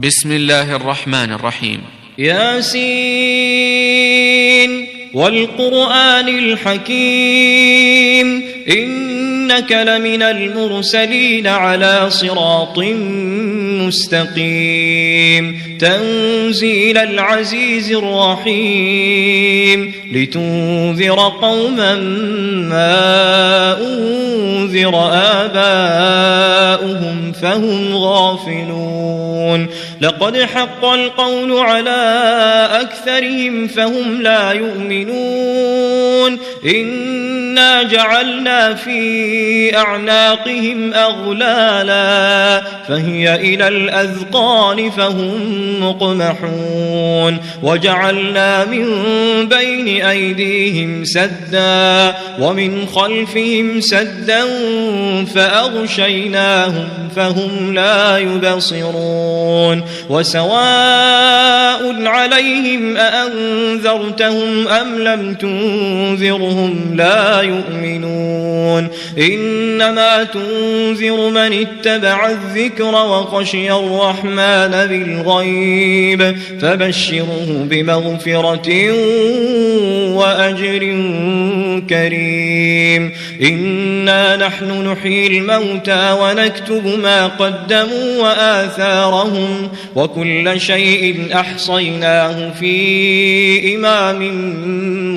بسم الله الرحمن الرحيم. ياسين والقرآن الحكيم إنك لمن المرسلين على صراط مستقيم تنزيل العزيز الرحيم لتنذر قوما ما أنذر آباؤهم فهم غافلون لقد حق القول على أكثرهم فهم لا يؤمنون إنا جعلنا في أعناقهم أغلالا فهي إلى الأذقان فهم مقمحون وجعلنا من بين أيديهم سدا ومن خلفهم سدا فأغشيناهم فهم لا يبصرون وسواء عليهم أأنذرتهم أم لم تنذرهم لا يؤمنون إنما تنذر من اتبع الذكر وخشي الرحمن بالغيب فبشره بمغفرة وأجر كريم إنا نحن نحيي الموتى ونكتب ما قدموا وآثارهم وكل شيء أحصيناه في إمام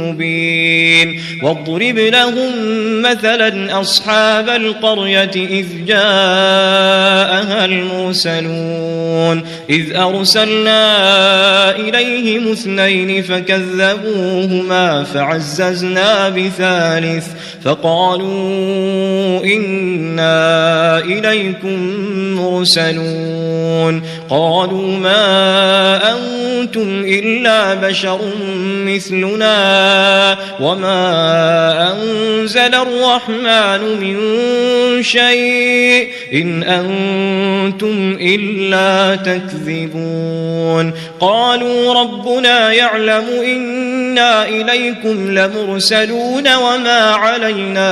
مبين واضرب لهم مثلا أصحاب القرية إذ جاءها المرسلون إذ أرسلنا إليهم اثنين فكذبوهما فعززنا بثالث فقالوا إنا إليكم مرسلون قالوا ما أنتم إلا بشر مثلنا وما أنزل الرحمن من شيء إن أنتم إلا تكذبون قالوا ربنا يعلم إنا إليكم لمرسلون وما علينا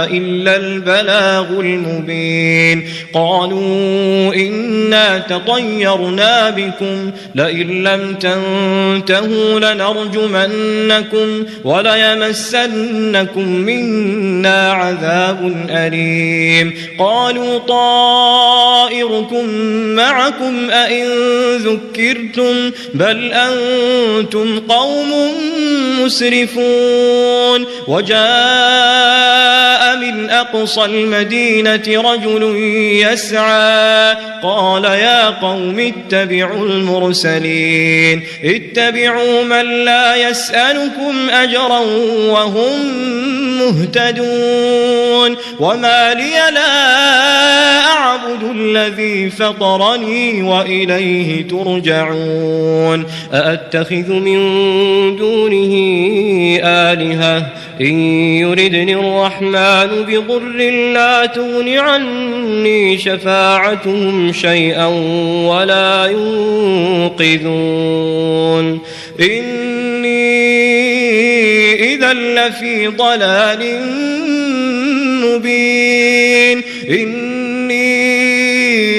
إلا البلاغ المبين قالوا إنا تطيرنا بكم لئن لم تنتهوا لنرجمنكم وليمسنكم منا عذاب أليم قالوا طائركم معكم أئن ذكرتم بل أنتم قوم مسرفون وجاء من أقصى المدينة رجل يسعى قال يا قوم اتبعوا المرسلين اتبعوا من لا يسألكم أجرا وهم مهتدون وما لي لا أعبد الذي فطرني وإليه ترجعون أأتخذ من دونه آلهة إن يردني الرحمن بضر لا تغن عني شفاعتهم شيئا ولا ينقذون إني إذا لفي ضلال مبين إني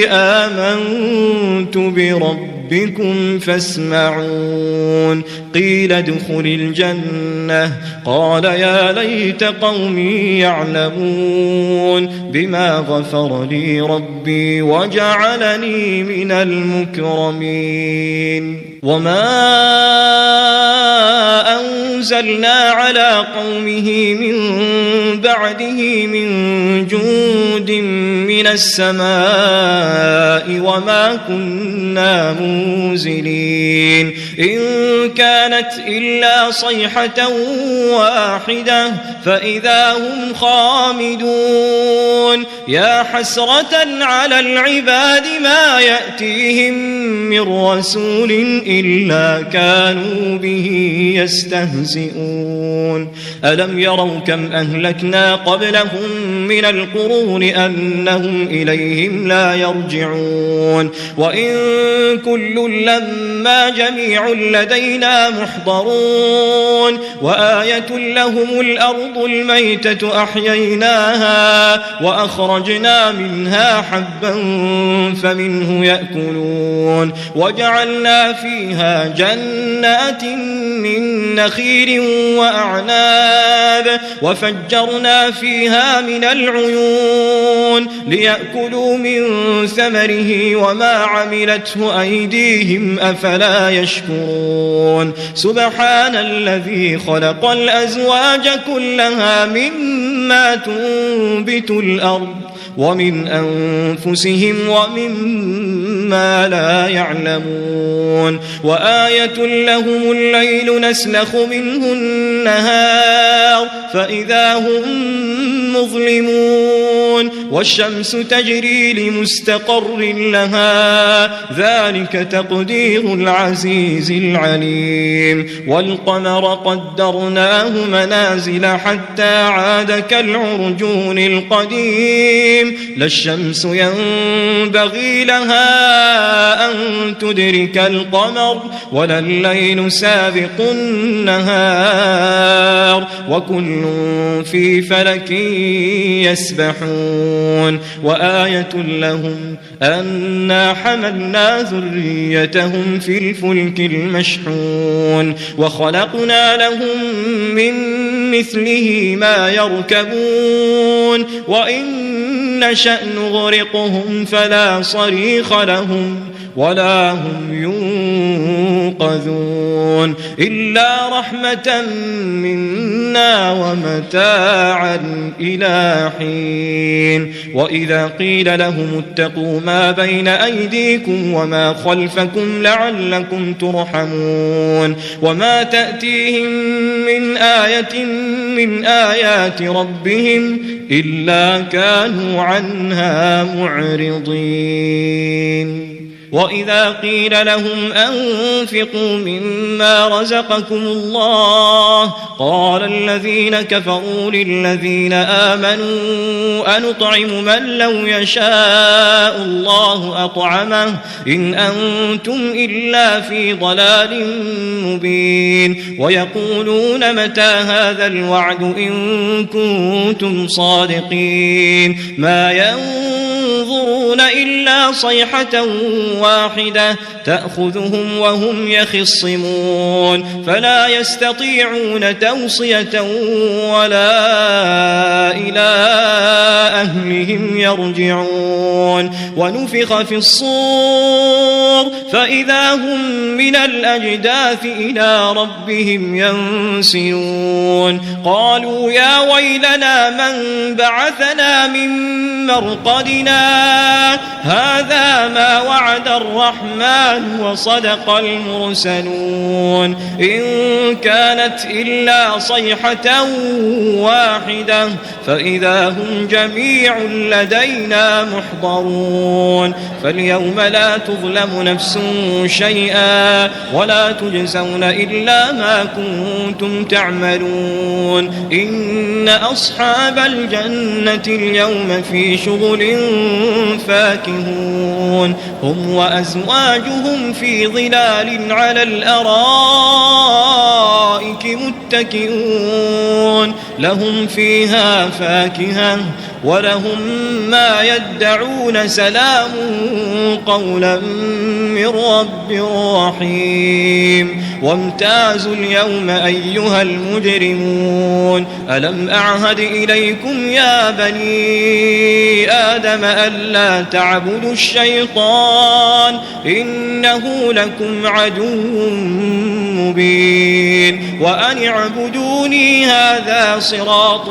آمنت بربكم فاسمعون قيل ادخل الجنة قال يا ليت قومي يعلمون بما غفر لي ربي وجعلني من المكرمين وما أنزلنا على قومه من بعده من جند من السماء وما كنا منزلين إن كانت إلا صيحة واحدة فإذا هم خامدون يا حسرة على العباد ما يأتيهم من رسول إلا كانوا به يستهزئون ألم يروا كم أهلكنا قبلهم من القرون أنهم فهم إليهم لا يرجعون وإن كل لما جميع لدينا محضرون وآية لهم الأرض الميتة أحييناها وأخرجنا منها حبا فمنه يأكلون وجعلنا فيها جنات من نخيل وأعناب وفجرنا فيها من العيون ليأكلوا من ثمره وما عملته أيديهم أفلا يشكرون سبحان الذي خلق الأزواج كلها مما تنبت الأرض ومن أنفسهم ومما لا يعلمون وآية لهم الليل نسلخ منه النهار فإذا هم مظلمون والشمس تجري لمستقر لها ذلك تقدير العزيز العليم والقمر قدرناه منازل حتى عاد كالعرجون القديم لا الشمس ينبغي لها أن تدرك القمر ولا الليل سابق النهار وكل في فلك يسبحون وآية لهم أنا حملنا ذريتهم في الفلك المشحون وخلقنا لهم من مثله ما يركبون وإن نشأ نغرقهم فلا صريخ لهم ولا هم ينقذون إلا رحمة منا ومتاعا إلى حين وإذا قيل لهم اتقوا ما بين أيديكم وما خلفكم لعلكم ترحمون وما تأتيهم من آية من آيات ربهم إلا كانوا عنها معرضين وإذا قيل لهم أنفقوا مما رزقكم الله قال الذين كفروا للذين آمنوا أنطعم من لو يشاء الله أطعمه إن أنتم إلا في ضلال مبين ويقولون متى هذا الوعد إن كنتم صادقين ما ينظرون إلا صيحة واحدة تأخذهم وهم يخصمون فلا يستطيعون توصية ولا إلى أهلهم يرجعون ونفخ في الصور فإذا هم من الأجداث إلى ربهم ينسلون قالوا يا ويلنا من بعثنا من مرقدنا هذا ما وعد الرحمن وصدق المرسلون إن كانت إلا صيحة واحدة فإذا هم جميع لدينا محضرون فاليوم لا تظلم نفس شيئا ولا تجزون إلا ما كنتم تعملون إن أصحاب الجنة اليوم في شغل فاكهون هم وأزواجهم في ظلال على الأرائك متكئون لهم فيها فاكهة ولهم ما يدعون سلام قولا من رب رحيم وامتازوا اليوم أيها المجرمون ألم أعهد إليكم يا بني آدم ألا تعبدوا الشيطان إنه لكم عدو مبين وأن اعبدوني هذا صراط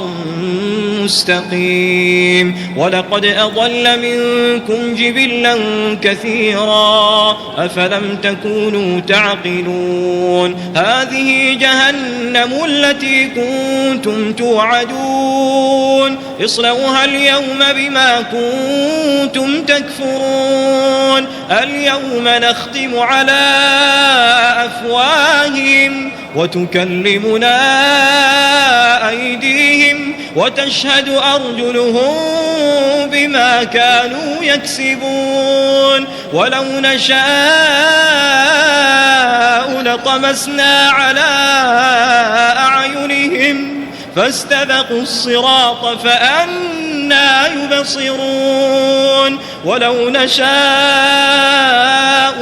مستقيم ولقد أضل منكم جبلا كثيرا أفلم تكونوا تعقلون هذه جهنم التي كنتم توعدون اصلوها اليوم بما كنتم تكفرون اليوم نختم على أفواههم وتكلمنا أيديهم وتشهد أرجلهم بما كانوا يكسبون ولو نشاء لطمسنا على أعينهم فاستبقوا الصراط فأنى يبصرون ولو نشاء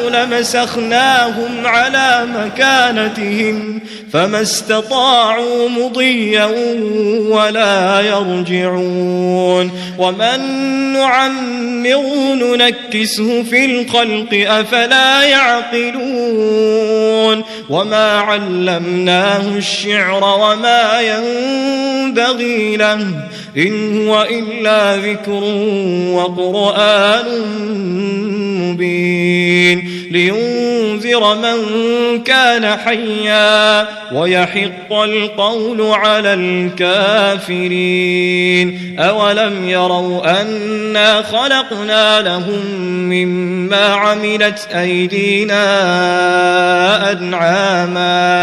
لمسخناهم على مكانتهم فما استطاعوا مضيا ولا يرجعون ومن نعمره ننكسه في الخلق أفلا يعقلون وما علمناه الشعر وما ينبغي له إن هو إلا ذكر وقرآن مبين لينذر من كان حيا ويحق القول على الكافرين أولم يروا أنا خلقنا لهم مما عملت أيدينا أنعاما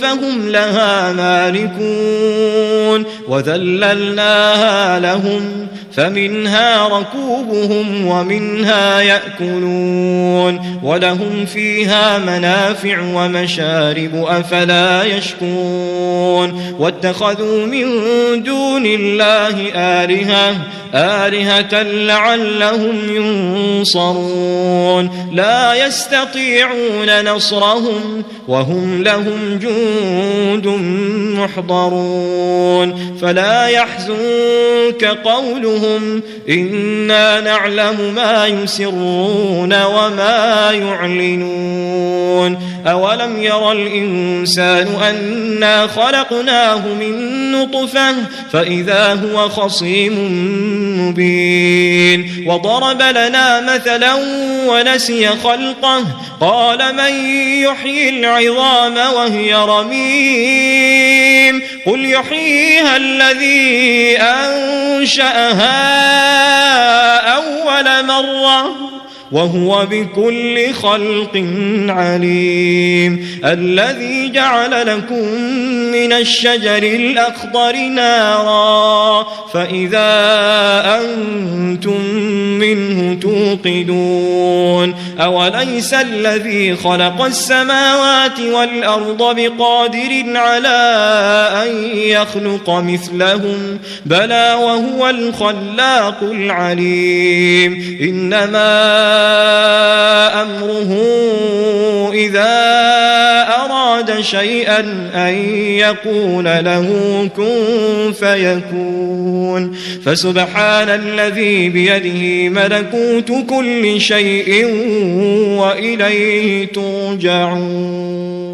فهم لها مالكون وذللناها لهم فمنها ركوبهم ومنها يأكلون ولهم فيها منافع ومشارب أفلا يشكرون واتخذوا من دون الله آلهة لعلهم ينصرون لا يستطيعون نصرهم وهم لهم جند محضرون فلا يحزنك قولهم إنا نعلم ما يسرون وما يعلنون أولم ير الإنسان أنا خلقناه من نطفة فإذا هو خصيم مبين وضرب لنا مثلا ونسي خلقه قال من يحيي العظام وهي رميم قل يحييها الذي أنشأها أول مرة وهو بكل خلق عليم الذي جعل لكم من الشجر الأخضر نارا فإذا أنتم منه توقدون أوليس الذي خلق السماوات والأرض بقادر على أن يخلق مثلهم بلى وهو الخلاق العليم إنما أمره إذا أراد شيئا أن يقول له كن فيكون فسبحان الذي بيده ملكوت كل شيء وإليه ترجعون.